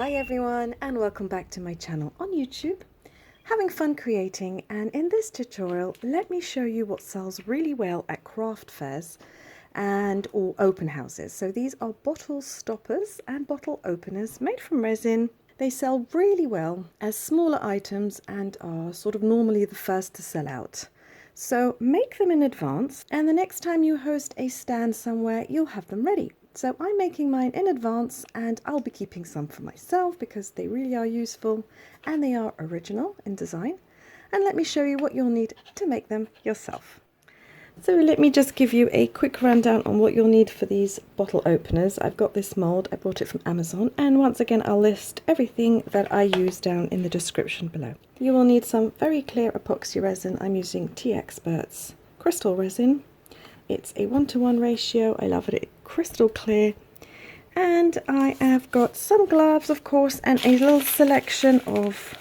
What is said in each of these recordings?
Hi everyone, and welcome back to my channel on YouTube. Having fun creating, and in this tutorial let me show you what sells really well at craft fairs and or open houses. So these are bottle stoppers and bottle openers made from resin. They sell really well as smaller items and are sort of normally the first to sell out. So make them in advance, and the next time you host a stand somewhere you'll have them ready. So I'm making mine in advance, and I'll be keeping some for myself because they really are useful and they are original in design. And let me show you what you'll need to make them yourself. So let me just give you a quick rundown on what you'll need for these bottle openers. I've got this mold, I bought it from Amazon, and once again I'll list everything that I use down in the description below. You will need some very clear epoxy resin. I'm using TEEXPERT crystal resin. It's a 1:1 ratio. I love it. It's crystal clear. And I have got some gloves, of course, and a little selection of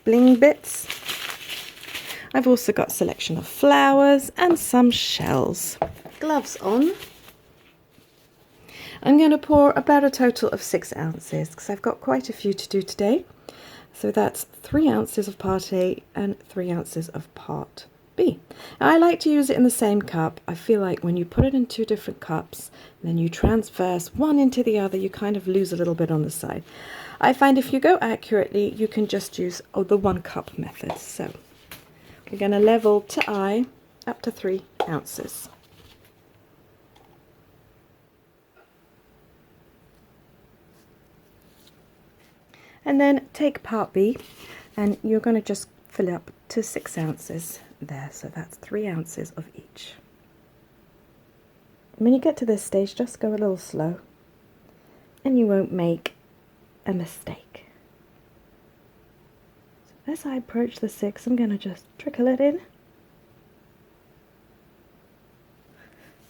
bling bits. I've also got a selection of flowers and some shells. Gloves on. I'm going to pour about a total of 6 ounces because I've got quite a few to do today. So that's 3 ounces of part A and 3 ounces of part B. Now, I like to use it in the same cup. I feel like when you put it in 2 different cups, and then you transverse one into the other, you kind of lose a little bit on the side. I find if you go accurately, you can just use the 1 cup method. So we're going to level to eye up to 3 ounces. And then take part B, and you're going to just fill it up to 6 ounces there. So that's 3 ounces of each. When you get to this stage, just go a little slow and you won't make a mistake. So as I approach the 6, I'm going to just trickle it in.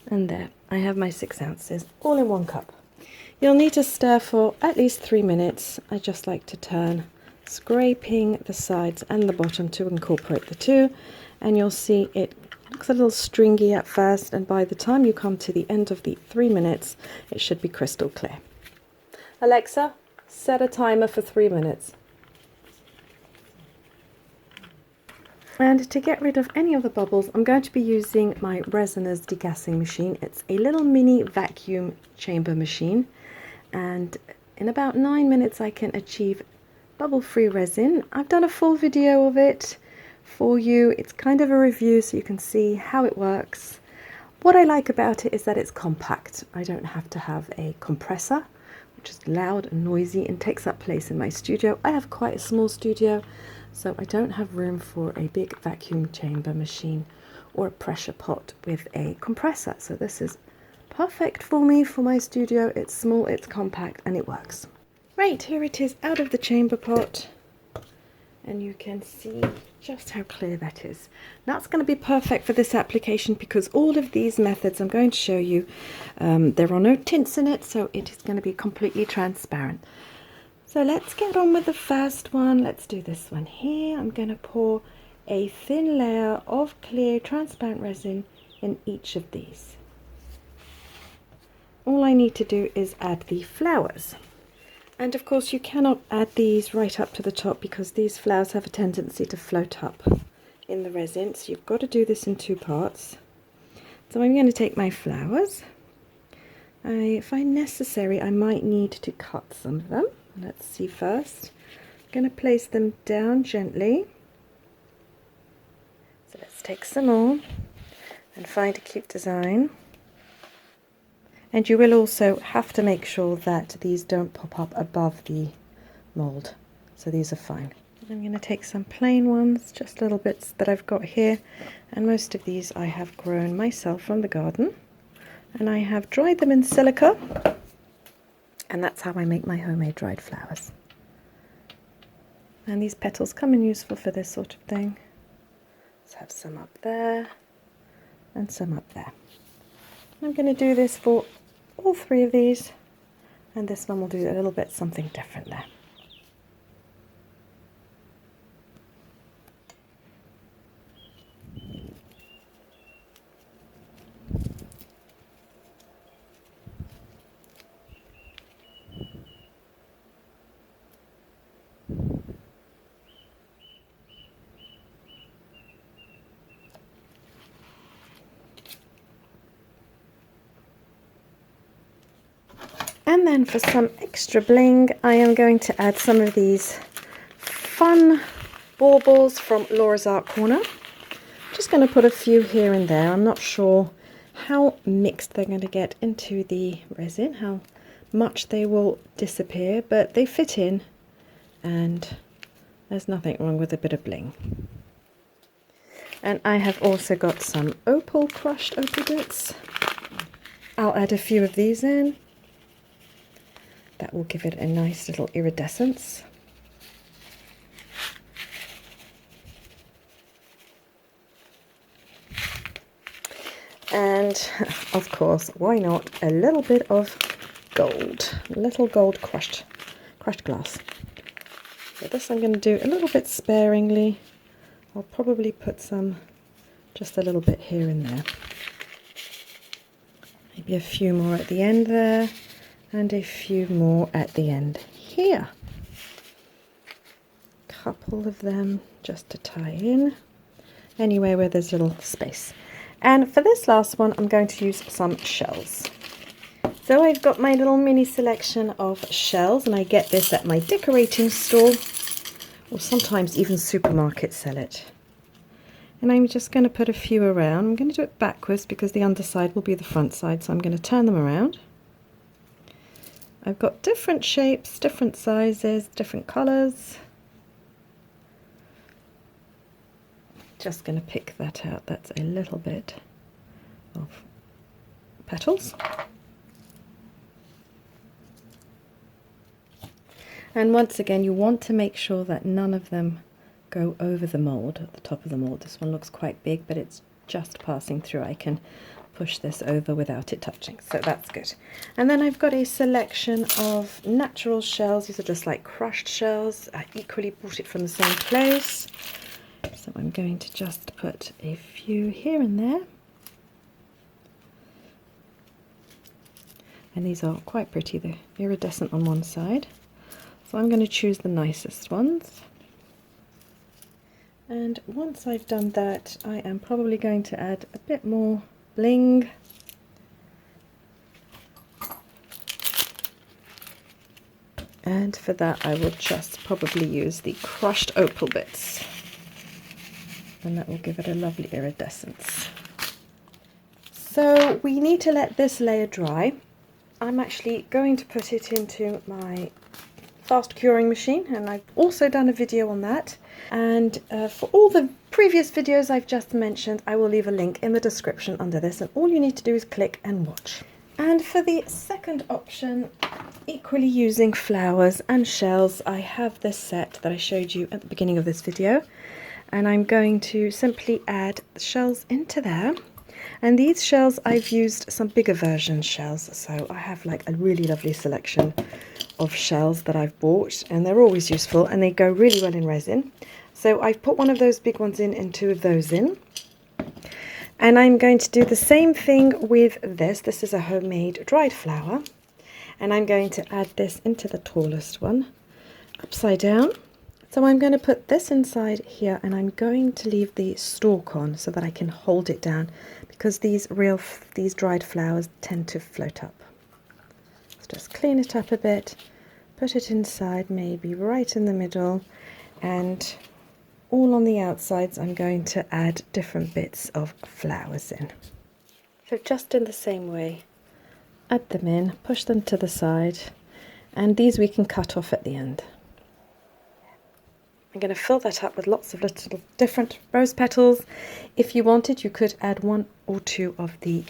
And there, I have my 6 ounces all in 1 cup. You'll need to stir for at least 3 minutes. I just like to turn, scraping the sides and the bottom to incorporate the two. And you'll see it looks a little stringy at first, and by the time you come to the end of the 3 minutes, it should be crystal clear. Alexa, set a timer for 3 minutes. And to get rid of any of the bubbles, I'm going to be using my resiners degassing machine. It's a little mini vacuum chamber machine, and in about 9 minutes I can achieve bubble-free resin. I've done a full video of it for you. It's kind of a review so you can see how it works. What I like about it is that it's compact. I don't have to have a compressor, which is loud and noisy and takes up place in my studio. I have quite a small studio, so I don't have room for a big vacuum chamber machine or a pressure pot with a compressor. So this is perfect for me for my studio. It's small, it's compact, and it works. Right, here it is out of the chamber pot, and you can see just how clear that is. That's going to be perfect for this application because all of these methods I'm going to show you, there are no tints in it, so it is going to be completely transparent. So let's get on with the first one. Let's do this one here. I'm going to pour a thin layer of clear transparent resin in each of these. All I need to do is add the flowers. And of course you cannot add these right up to the top because these flowers have a tendency to float up in the resin. So you've got to do this in 2 parts. So I'm going to take my flowers. If necessary, I might need to cut some of them. Let's see first. I'm going to place them down gently. So let's take some more and find a cute design. And you will also have to make sure that these don't pop up above the mold. So these are fine. I'm going to take some plain ones, just little bits that I've got here. And most of these I have grown myself from the garden. And I have dried them in silica. And that's how I make my homemade dried flowers. And these petals come in useful for this sort of thing. Let's have some up there and some up there. I'm going to do this for all 3 of these, and this one will do a little bit something different there. And then for some extra bling, I am going to add some of these fun baubles from Laura's Art Corner. Just going to put a few here and there. I'm not sure how mixed they're going to get into the resin, how much they will disappear, but they fit in and there's nothing wrong with a bit of bling. And I have also got some opal, crushed opal bits. I'll add a few of these in. That will give it a nice little iridescence. And of course, why not a little bit of gold, a little gold crushed glass. So this I'm going to do a little bit sparingly. I'll probably put some, just a little bit here and there. Maybe a few more at the end there, and a few more at the end here. Couple of them just to tie in, anywhere where there's a little space. And for this last one, I'm going to use some shells. So I've got my little mini selection of shells, and I get this at my decorating store, or sometimes even supermarkets sell it. And I'm just going to put a few around. I'm going to do it backwards because the underside will be the front side, so I'm going to turn them around. I've got different shapes, different sizes, different colours. Just going to pick that out. That's a little bit of petals. And once again, you want to make sure that none of them go over the mold, at the top of the mold. This one looks quite big, but it's just passing through. I can push this over without it touching, so that's good. And then I've got a selection of natural shells. These are just like crushed shells. I equally bought it from the same place. So I'm going to just put a few here and there. And these are quite pretty. They're iridescent on one side. So I'm going to choose the nicest ones. And once I've done that, I am probably going to add a bit more bling. And for that, I will just probably use the crushed opal bits. And that will give it a lovely iridescence. So we need to let this layer dry. I'm actually going to put it into my fast curing machine, and I've also done a video on that. And for all the previous videos I've just mentioned, I will leave a link in the description under this, and all you need to do is click and watch. And for the second option, equally using flowers and shells, I have this set that I showed you at the beginning of this video. And I'm going to simply add the shells into there. And these shells, I've used some bigger version shells, so I have like a really lovely selection of shells that I've bought, and they're always useful and they go really well in resin. So I've put one of those big ones in and two of those in. And I'm going to do the same thing with this. This is a homemade dried flower, and I'm going to add this into the tallest one, upside down. So I'm going to put this inside here, and I'm going to leave the stalk on so that I can hold it down, because these dried flowers tend to float up. So just clean it up a bit, put it inside, maybe right in the middle, and all on the outsides I'm going to add different bits of flowers in. So just in the same way, add them in, push them to the side, and these we can cut off at the end. I'm going to fill that up with lots of little different rose petals. If you wanted, you could add one or two of the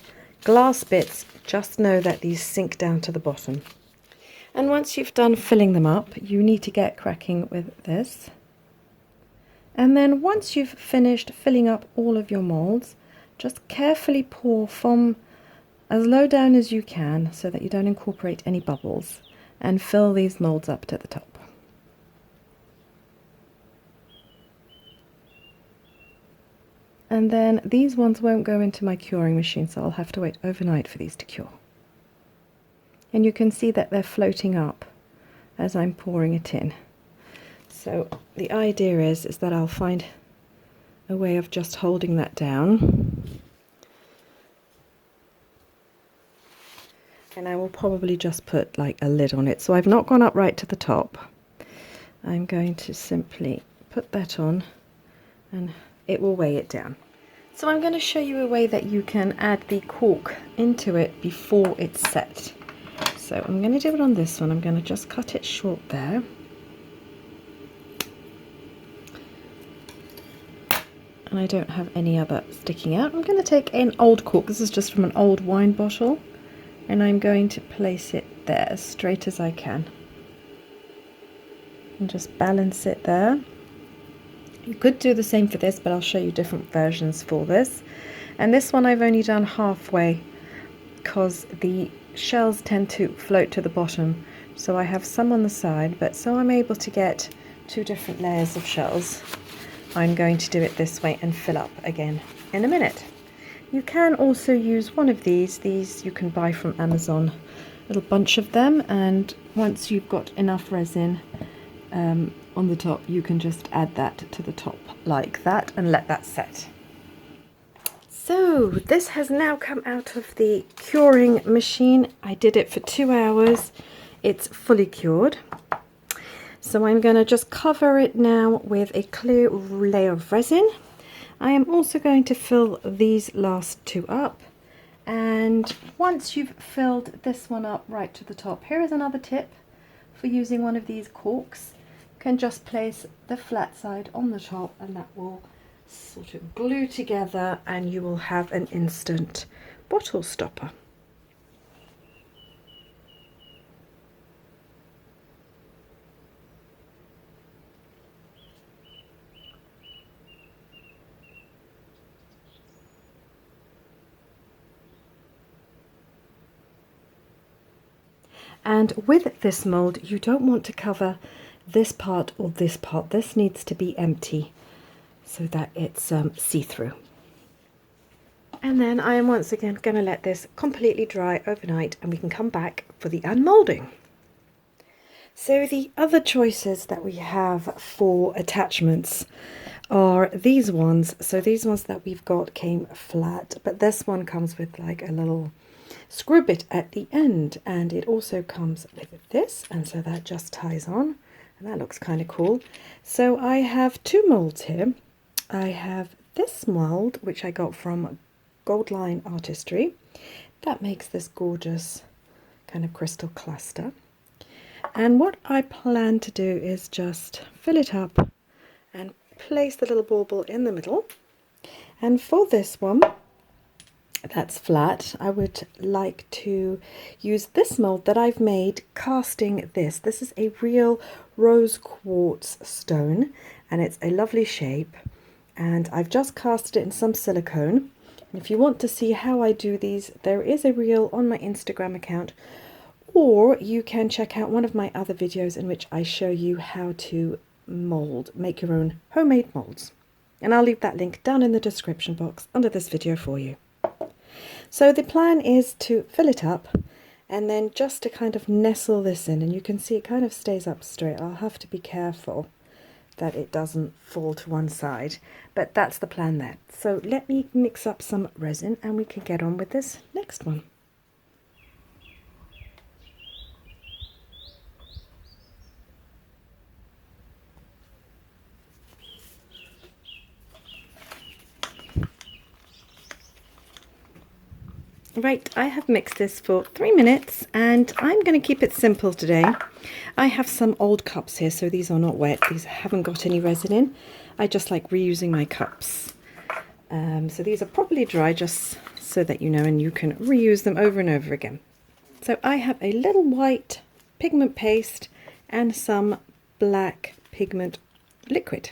glass bits. Just know that these sink down to the bottom. And once you've done filling them up, you need to get cracking with this. And then once you've finished filling up all of your molds, just carefully pour from as low down as you can so that you don't incorporate any bubbles, and fill these molds up to the top. And then these ones won't go into my curing machine, so I'll have to wait overnight for these to cure. And you can see that they're floating up as I'm pouring it in. So the idea is that I'll find a way of just holding that down. And I will probably just put like a lid on it. So I've not gone up right to the top. I'm going to simply put that on and it will weigh it down. So I'm going to show you a way that you can add the cork into it before it's set. So I'm going to do it on this one. I'm going to just cut it short there. And I don't have any other sticking out. I'm going to take an old cork. This is just from an old wine bottle. And I'm going to place it there as straight as I can. And just balance it there. You could do the same for this, but I'll show you different versions for this. And this one I've only done halfway because the shells tend to float to the bottom. So I have some on the side, but so I'm able to get 2 different layers of shells. I'm going to do it this way and fill up again in a minute. You can also use one of these you can buy from Amazon, a little bunch of them, and once you've got enough resin on the top, you can just add that to the top like that and let that set. So this has now come out of the curing machine. I did it for 2 hours. It's fully cured. So I'm going to just cover it now with a clear layer of resin. I am also going to fill these last 2 up, and once you've filled this one up right to the top, here is another tip for using one of these corks. You can just place the flat side on the top and that will sort of glue together and you will have an instant bottle stopper. And with this mold, you don't want to cover this part or this part. This needs to be empty so that it's see-through. And then I am once again going to let this completely dry overnight and we can come back for the unmolding. So the other choices that we have for attachments are these ones. So these ones that we've got came flat, but this one comes with like a little screw bit at the end, and it also comes with this, and so that just ties on, and that looks kind of cool. So I have 2 molds here. I have this mold which I got from Goldline Artistry. That makes this gorgeous kind of crystal cluster, and what I plan to do is just fill it up and place the little bauble in the middle. And for this one that's flat, I would like to use this mold that I've made casting this. This is a real rose quartz stone and it's a lovely shape, and I've just cast it in some silicone. And if you want to see how I do these, there is a reel on my Instagram account, or you can check out one of my other videos in which I show you how to make your own homemade molds. And I'll leave that link down in the description box under this video for you. So the plan is to fill it up and then just to kind of nestle this in, and you can see it kind of stays up straight. I'll have to be careful that it doesn't fall to one side, but that's the plan there. So let me mix up some resin and we can get on with this next one. Right, I have mixed this for 3 minutes and I'm going to keep it simple today. I have some old cups here, so these are not wet. These haven't got any resin in. I just like reusing my cups. So these are properly dry, just so that you know, and you can reuse them over and over again. So I have a little white pigment paste and some black pigment liquid.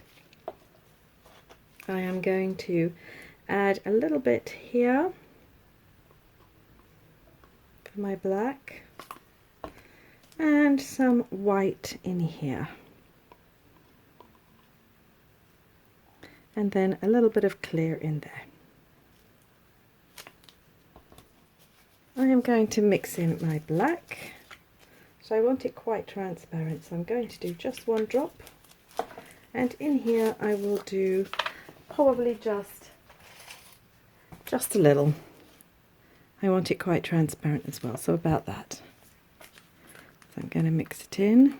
I am going to add a little bit here for my black and some white in here, and then a little bit of clear in there. I am going to mix in my black, so I want it quite transparent, so I'm going to do just 1 drop, and in here I will do probably just a little. I want it quite transparent as well, so about that. So I'm going to mix it in.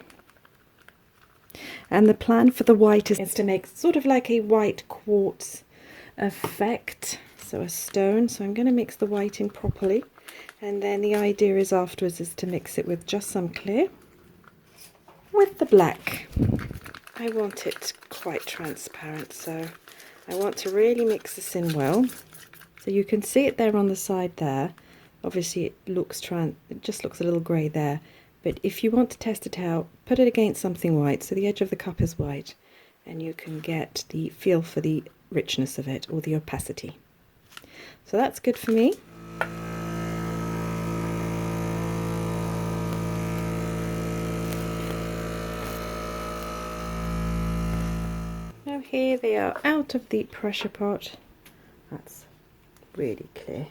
And the plan for the white is to make sort of like a white quartz effect, so a stone. So I'm going to mix the white in properly, and then the idea is afterwards is to mix it with just some clear. With the black, I want it quite transparent, so I want to really mix this in well. So you can see it there on the side there. Obviously it just looks a little grey there, but if you want to test it out, put it against something white, so the edge of the cup is white, and you can get the feel for the richness of it, or the opacity. So that's good for me. Now here they are out of the pressure pot. That's really clear.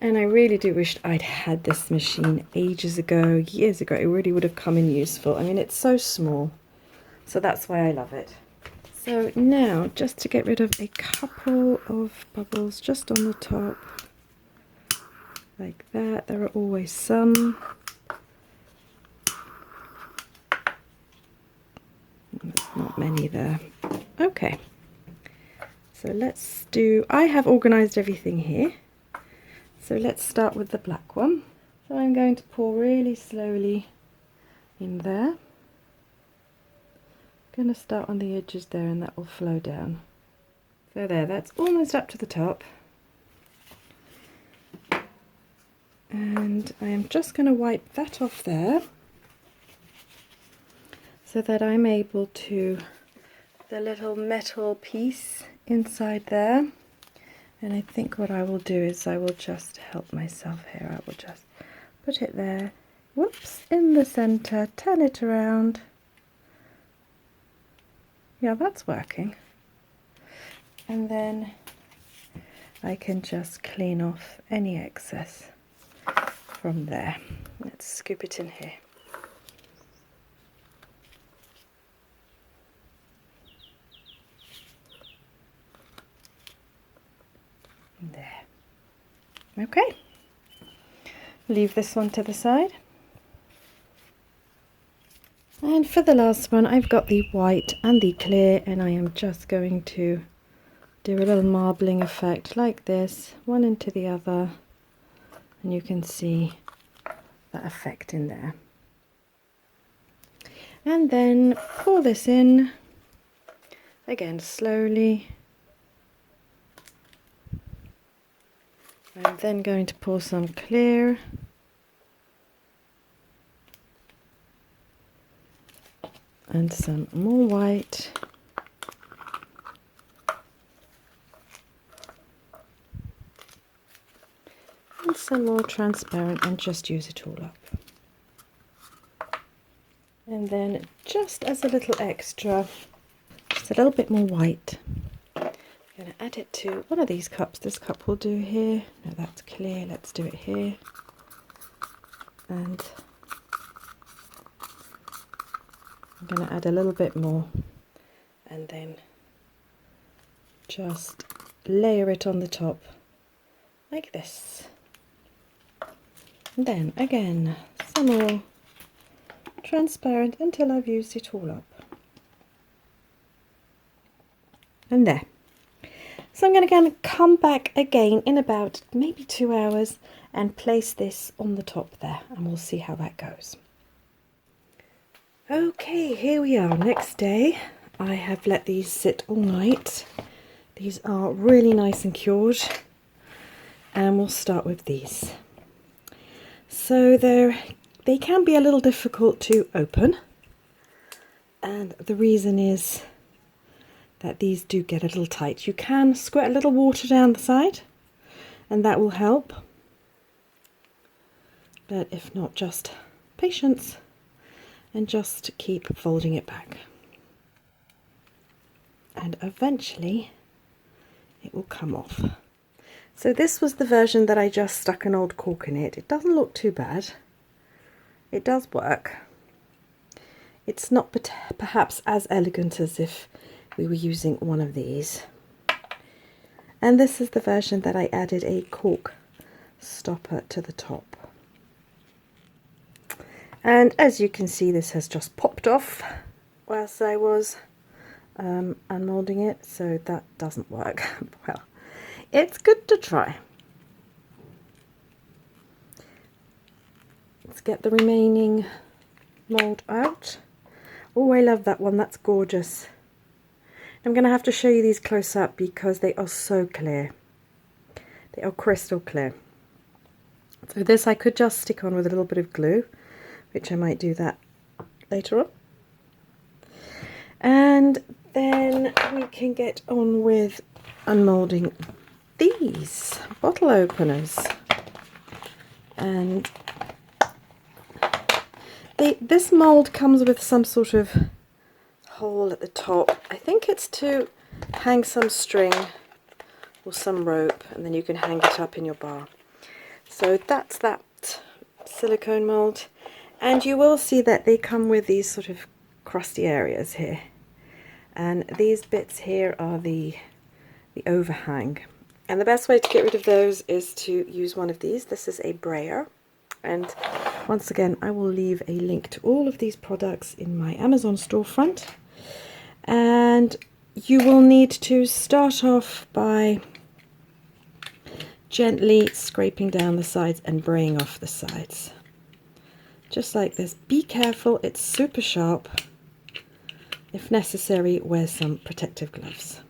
And I really do wish I'd had this machine ages ago, years ago. It really would have come in useful. I mean, it's so small, so that's why I love it. So now, just to get rid of a couple of bubbles just on the top, like that. There are always some. There's not many there. Okay, so let's do, I have organised everything here. So let's start with the black one. So I'm going to pour really slowly in there. I'm going to start on the edges there, and that will flow down. So there, that's almost up to the top. And I am just going to wipe that off there, so that I'm able to, the little metal piece inside there. And I think what I will do is I will just help myself here. I will just put it there, whoops, in the center, turn it around. Yeah, that's working. And then I can just clean off any excess from there. Let's scoop it in here. There. Okay. Leave this one to the side. And for the last one, I've got the white and the clear, and I am just going to do a little marbling effect like this, one into the other, and you can see that effect in there. And then pour this in, again slowly. I'm then going to pour some clear. And some more white. And some more transparent, and just use it all up. And then just as a little extra, just a little bit more white. I'm going to add it to one of these cups. This cup will do here. No, that's clear. Let's do it here. And I'm going to add a little bit more, and then just layer it on the top like this. And then again, some more transparent until I've used it all up. And there. So I'm going to come back again in about maybe 2 hours and place this on the top there, and we'll see how that goes. Okay, here we are, next day. I have let these sit all night. These are really nice and cured, and we'll start with these. So they can be a little difficult to open, and the reason is that these do get a little tight. You can squirt a little water down the side, and that will help. But if not, just patience, and just keep folding it back. And eventually it will come off. So this was the version that I just stuck an old cork in it. It doesn't look too bad. It does work. It's not perhaps as elegant as if we were using one of these. And this is the version that I added a cork stopper to the top. And as you can see, this has just popped off whilst I was unmolding it, so that doesn't work. Well, it's good to try. Let's get the remaining mold out. Oh, I love that one, that's gorgeous. I'm going to have to show you these close up because they are so clear. They are crystal clear. So this I could just stick on with a little bit of glue, which I might do that later on. And then we can get on with unmolding these bottle openers. And this mold comes with some sort of hole at the top. I think it's to hang some string or some rope, and then you can hang it up in your bar. So that's that silicone mold, and you will see that they come with these sort of crusty areas here, and these bits here are the overhang, and the best way to get rid of those is to use one of these. This is a brayer, and once again I will leave a link to all of these products in my Amazon storefront. And you will need to start off by gently scraping down the sides and braying off the sides. Just like this. Be careful, it's super sharp. If necessary, wear some protective gloves.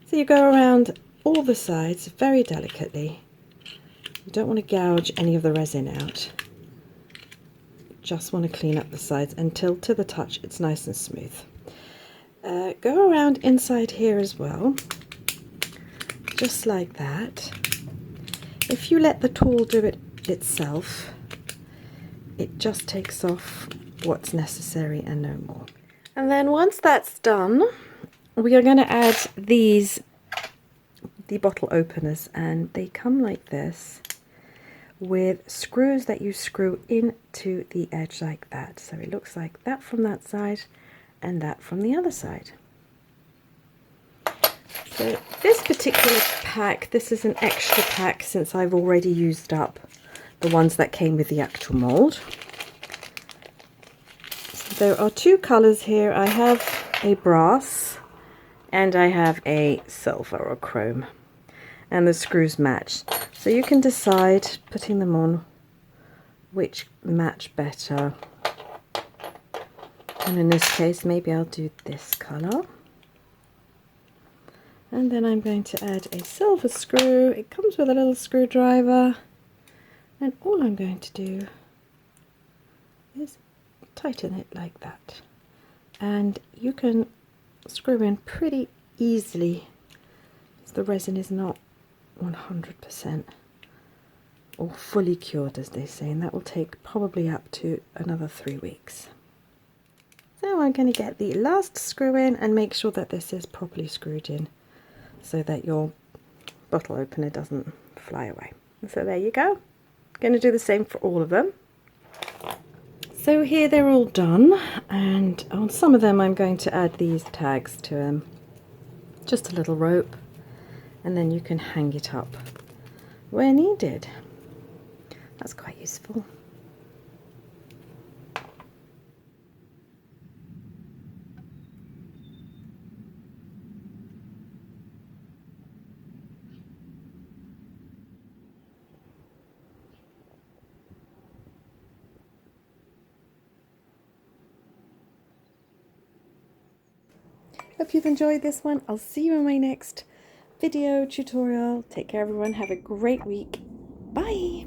So you go around all the sides very delicately. You don't want to gouge any of the resin out. You just want to clean up the sides until to the touch it's nice and smooth. Go around inside here as well, just like that. If you let the tool do it itself, it just takes off what's necessary and no more. And then once that's done, we are going to add the bottle openers, and they come like this with screws that you screw into the edge like that. So it looks like that from that side and that from the other side. So this particular pack, this is an extra pack since I've already used up the ones that came with the actual mold. So there are two colors here. I have a brass and I have a silver or chrome, and the screws match. So you can decide, putting them on, which match better. And in this case, maybe I'll do this color. And then I'm going to add a silver screw. It comes with a little screwdriver. And all I'm going to do is tighten it like that. And you can screw in pretty easily, as the resin is not 100% or fully cured, as they say, and that will take probably up to another 3 weeks. So I'm going to get the last screw in and make sure that this is properly screwed in so that your bottle opener doesn't fly away. So there you go. Going to do the same for all of them. So here they're all done, and on some of them I'm going to add these tags to them. Just a little rope, and then you can hang it up where needed. That's quite useful. Hope you've enjoyed this one. I'll see you in my next video tutorial. Take care everyone. Have a great week. Bye.